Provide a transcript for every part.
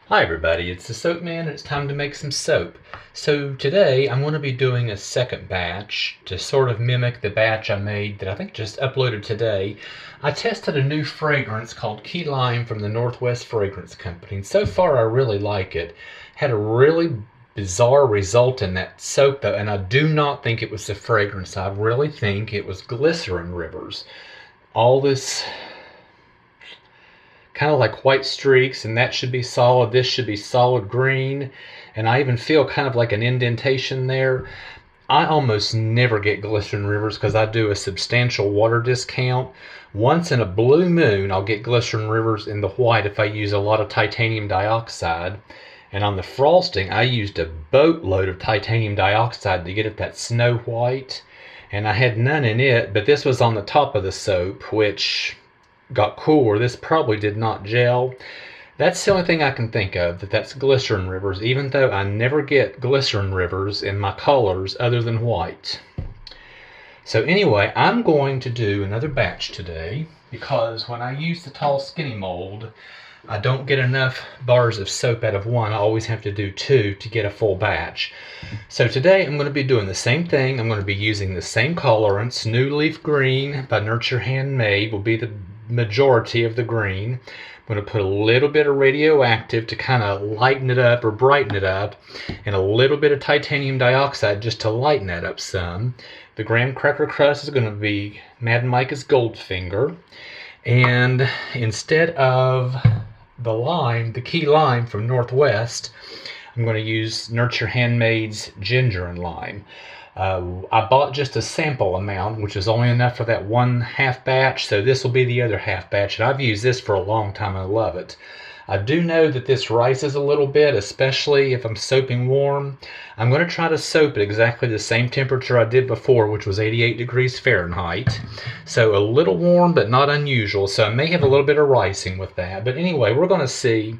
Hi everybody, it's the Soap Man and it's time to make some soap. So today I'm going to be doing a second batch to sort of mimic the batch I made that I think just uploaded today. I tested a new fragrance called Key Lime from the Northwest Fragrance Company, and so far I really like it. Had a really bizarre result in that soap though, and I do not think it was the fragrance. I really think it was glycerin rivers. All this kind of like white streaks, and that should be solid. This should be solid green, and I even feel kind of like an indentation there. I almost never get glycerin rivers because I do a substantial water discount. Once in a blue moon, I'll get glycerin rivers in the white if I use a lot of titanium dioxide. And on the frosting, I used a boatload of titanium dioxide to get it that snow white. And I had none in it, but this was on the top of the soap, which got cooler. This probably did not gel. That's the only thing I can think of that's glycerin rivers, even though I never get glycerin rivers in my colors other than white. So anyway, I'm going to do another batch today because when I use the tall skinny mold, I don't get enough bars of soap out of one. I always have to do two to get a full batch. So today I'm going to be doing the same thing. I'm going to be using the same colorants. New Leaf Green by Nurture Handmade will be the majority of the green. I'm going to put a little bit of radioactive to kind of lighten it up or brighten it up, and a little bit of titanium dioxide just to lighten that up some. The graham cracker crust is going to be Madam Micah's Goldfinger, and instead of the lime, the key lime from Northwest, I'm going to use Nurture Handmade's ginger and lime. I bought just a sample amount, which is only enough for that one half batch, so this will be the other half batch, and I've used this for a long time and I love it. I do know that this rises a little bit, especially if I'm soaping warm. I'm going to try to soap at exactly the same temperature I did before, which was 88 degrees Fahrenheit. So a little warm, but not unusual, so I may have a little bit of rising with that. But anyway, we're going to see.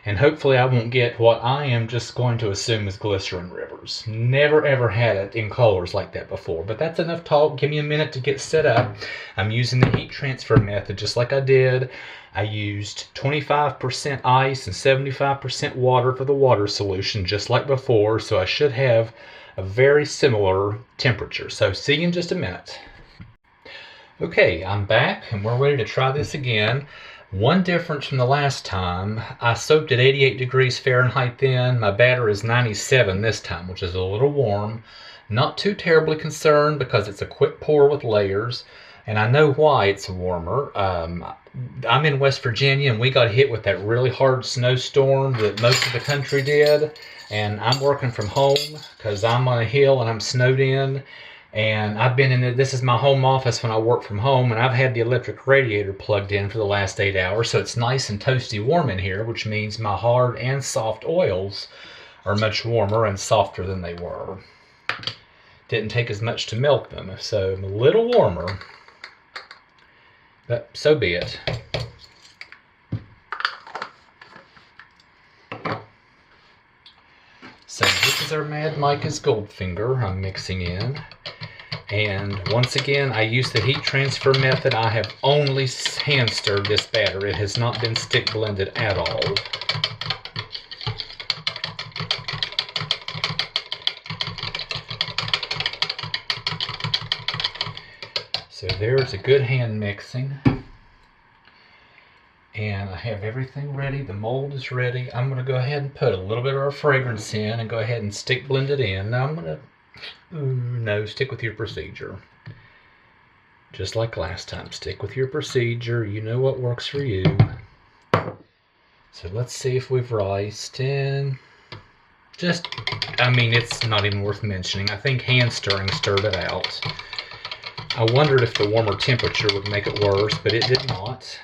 And hopefully I won't get what I am just going to assume is glycerin rivers. Never ever had it in colors like that before. But that's enough talk. Give me a minute to get set up. I'm using the heat transfer method just like I did. I used 25% ice and 75% water for the water solution just like before. So I should have a very similar temperature. So see you in just a minute. Okay, I'm back and we're ready to try this again. One difference from the last time, I soaked at 88 degrees Fahrenheit then. My batter is 97 this time, which is a little warm. Not too terribly concerned because it's a quick pour with layers, and I know why it's warmer. I'm in West Virginia and we got hit with that really hard snowstorm that most of the country did, and I'm working from home because I'm on a hill and I'm snowed in. And I've been in this is my home office when I work from home, and I've had the electric radiator plugged in for the last 8 hours, so it's nice and toasty warm in here, which means my hard and soft oils are much warmer and softer than they were. Didn't take as much to melt them, so I'm a little warmer, but so be it. So this is our Mad Micah's Goldfinger I'm mixing in. And once again, I use the heat transfer method. I have only hand stirred this batter. It has not been stick blended at all. So there's a good hand mixing. And I have everything ready. The mold is ready. I'm going to go ahead and put a little bit of our fragrance in and go ahead and stick blend it in. Now I'm going to no, stick with your procedure. Just like last time, stick with your procedure. You know what works for you. So let's see if we've riced in. It's not even worth mentioning. I think hand stirring stirred it out. I wondered if the warmer temperature would make it worse, but it did not.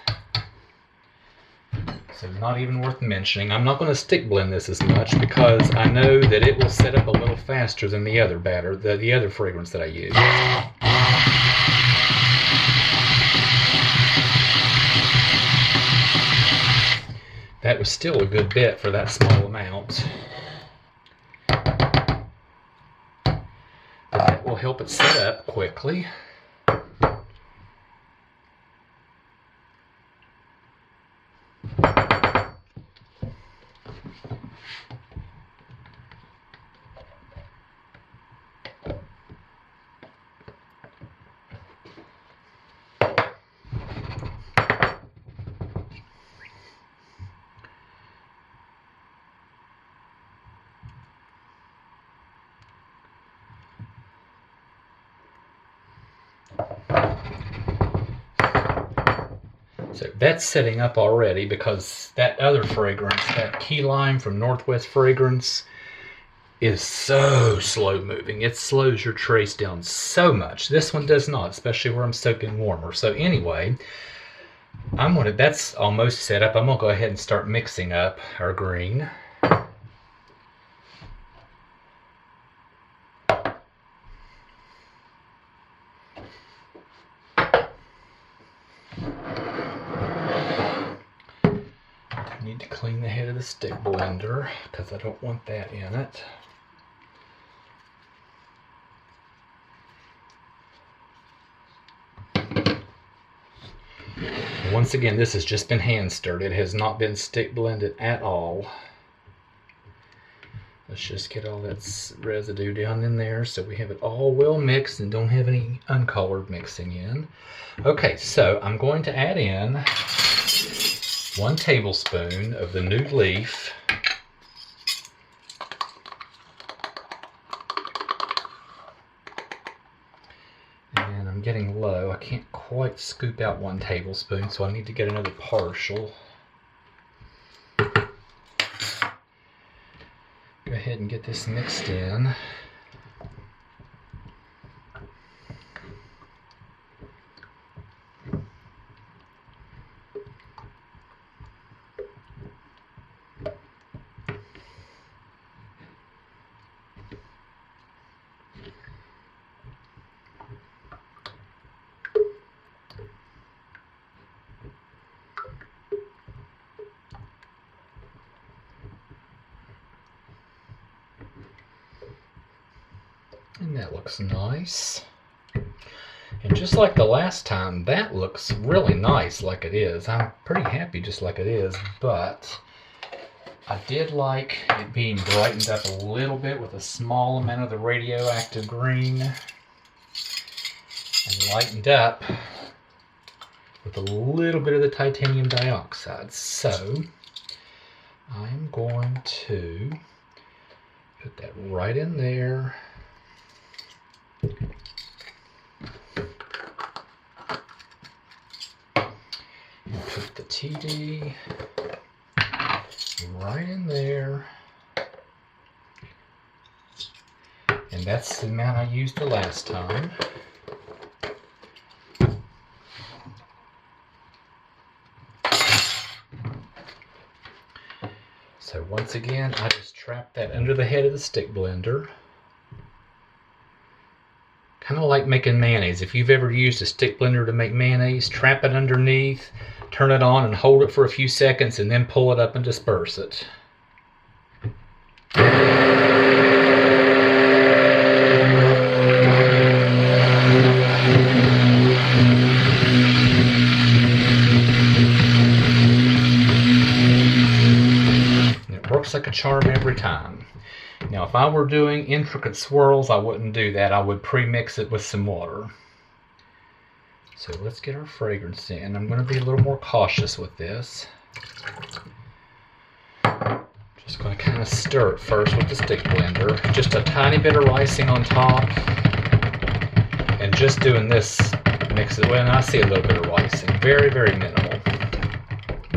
So not even worth mentioning. I'm not going to stick blend this as much because I know that it will set up a little faster than the other batter, the other fragrance that I use. That was still a good bit for that small amount. But that will help it set up quickly. So that's setting up already because that other fragrance, that key lime from Northwest Fragrance, is so slow moving. It slows your trace down so much. This one does not, especially where I'm soaking warmer. So anyway, that's almost set up. I'm gonna go ahead and start mixing up our green. I need to clean the head of the stick blender because I don't want that in it. Once again, this has just been hand stirred. It has not been stick blended at all. Let's just get all that residue down in there so we have it all well mixed and don't have any uncolored mixing in. Okay, so I'm going to add in 1 tablespoon of the new leaf. And I'm getting low. I can't quite scoop out 1 tablespoon, so I need to get another partial. Go ahead and get this mixed in. And that looks nice. And just like the last time, that looks really nice like it is. I'm pretty happy just like it is, but I did like it being brightened up a little bit with a small amount of the radioactive green and lightened up with a little bit of the titanium dioxide. So I'm going to put that right in there. And put the TD right in there. And that's the amount I used the last time. So once again, I just trap that under the head of the stick blender. Kind of like making mayonnaise. If you've ever used a stick blender to make mayonnaise, trap it underneath, turn it on and hold it for a few seconds and then pull it up and disperse it. It works like a charm every time. Now, if I were doing intricate swirls, I wouldn't do that. I would pre-mix it with some water. So let's get our fragrance in. I'm going to be a little more cautious with this. Just going to kind of stir it first with the stick blender. Just a tiny bit of ricing on top. And just doing this mix it. Well, and I see a little bit of ricing. Very, very minimal.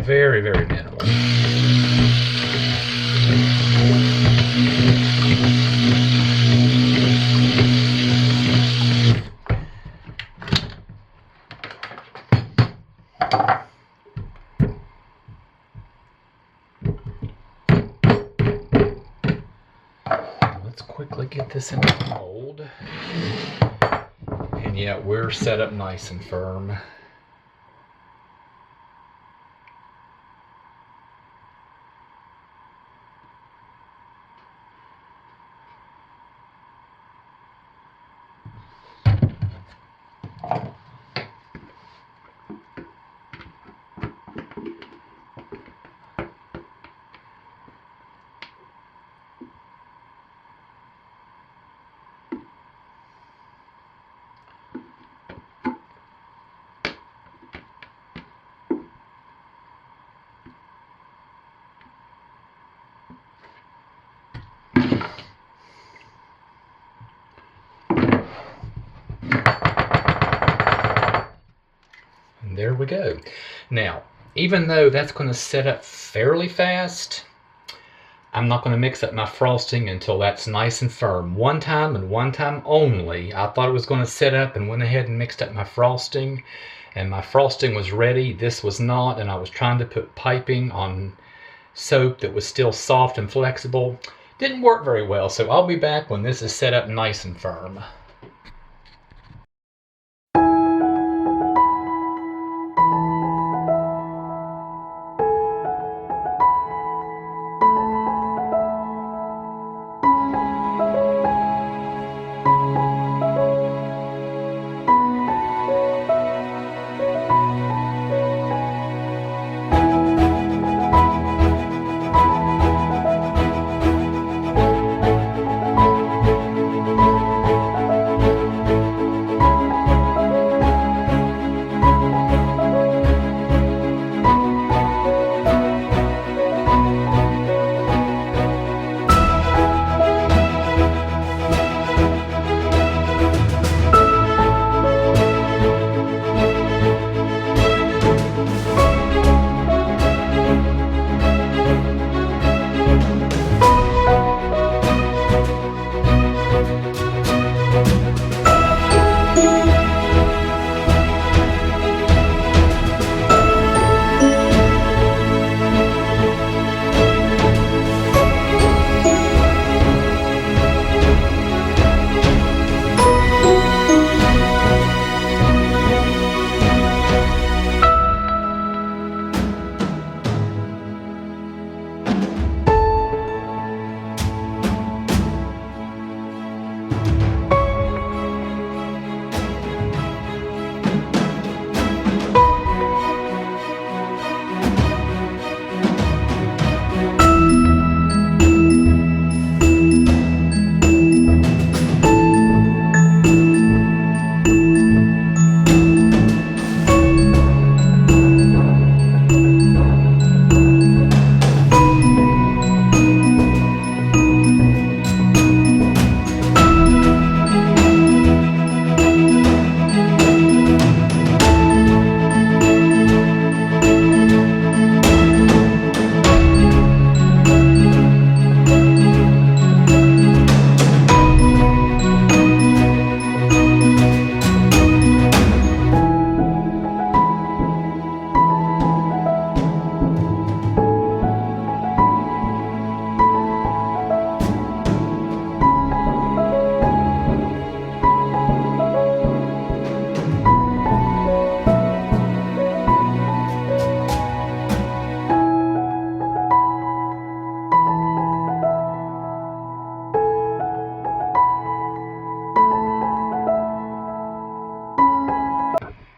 Very, very minimal. Let's quickly get this in the mold. And yeah, we're set up nice and firm. There we go. Now, even though that's going to set up fairly fast, I'm not going to mix up my frosting until that's nice and firm. One time and one time only, I thought it was going to set up and went ahead and mixed up my frosting. And my frosting was ready. This was not, and I was trying to put piping on soap that was still soft and flexible. Didn't work very well, so I'll be back when this is set up nice and firm.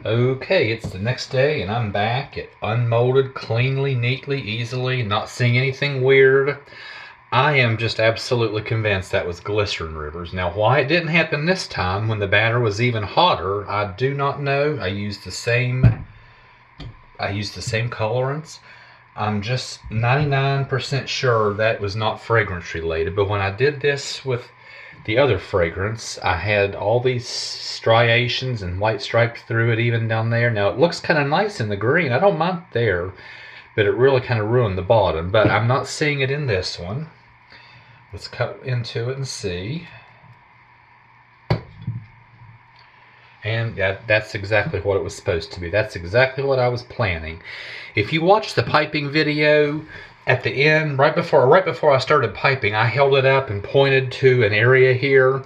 Okay, it's the next day and I'm back. It unmolded cleanly, neatly, easily, not seeing anything weird. I am just absolutely convinced that was glycerin rivers. Now, why it didn't happen this time when the batter was even hotter, I do not know. I used the same colorants. I'm just 99% sure that was not fragrance related, but when I did this with the other fragrance, I had all these striations and white stripes through it, even down there. Now it looks kind of nice in the green. I don't mind there, but it really kind of ruined the bottom. But I'm not seeing it in this one. Let's cut into it and see. And that's exactly what it was supposed to be. That's exactly what I was planning. If you watch the piping video, at the end, right before I started piping, I held it up and pointed to an area here.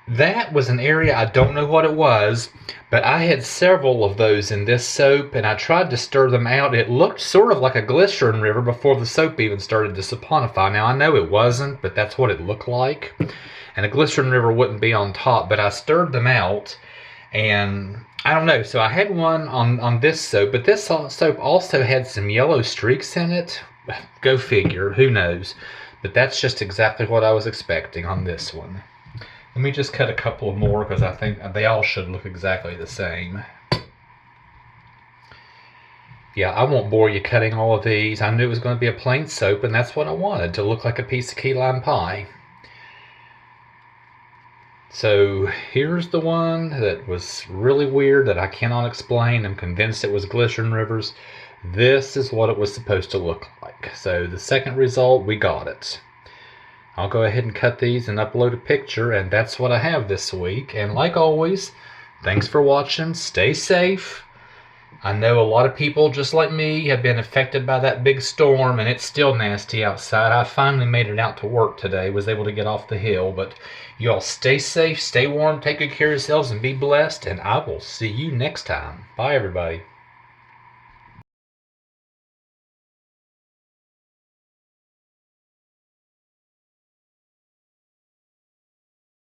That was an area, I don't know what it was, but I had several of those in this soap, and I tried to stir them out. It looked sort of like a glycerin river before the soap even started to saponify. Now, I know it wasn't, but that's what it looked like. And a glycerin river wouldn't be on top, but I stirred them out, and I don't know. So I had one on this soap, but this soap also had some yellow streaks in it. Go figure, who knows? But that's just exactly what I was expecting on this one. Let me just cut a couple more because I think they all should look exactly the same. Yeah, I won't bore you cutting all of these. I knew it was going to be a plain soap, and that's what I wanted, to look like a piece of key lime pie. So here's the one that was really weird that I cannot explain. I'm convinced it was glycerin rivers. This is what it was supposed to look like. So the second result, we got it. I'll go ahead and cut these and upload a picture, and that's what I have this week. And like always, thanks for watching. Stay safe. I know a lot of people, just like me, have been affected by that big storm, and it's still nasty outside. I finally made it out to work today, was able to get off the hill. But you all stay safe, stay warm, take good care of yourselves, and be blessed. And I will see you next time. Bye, everybody.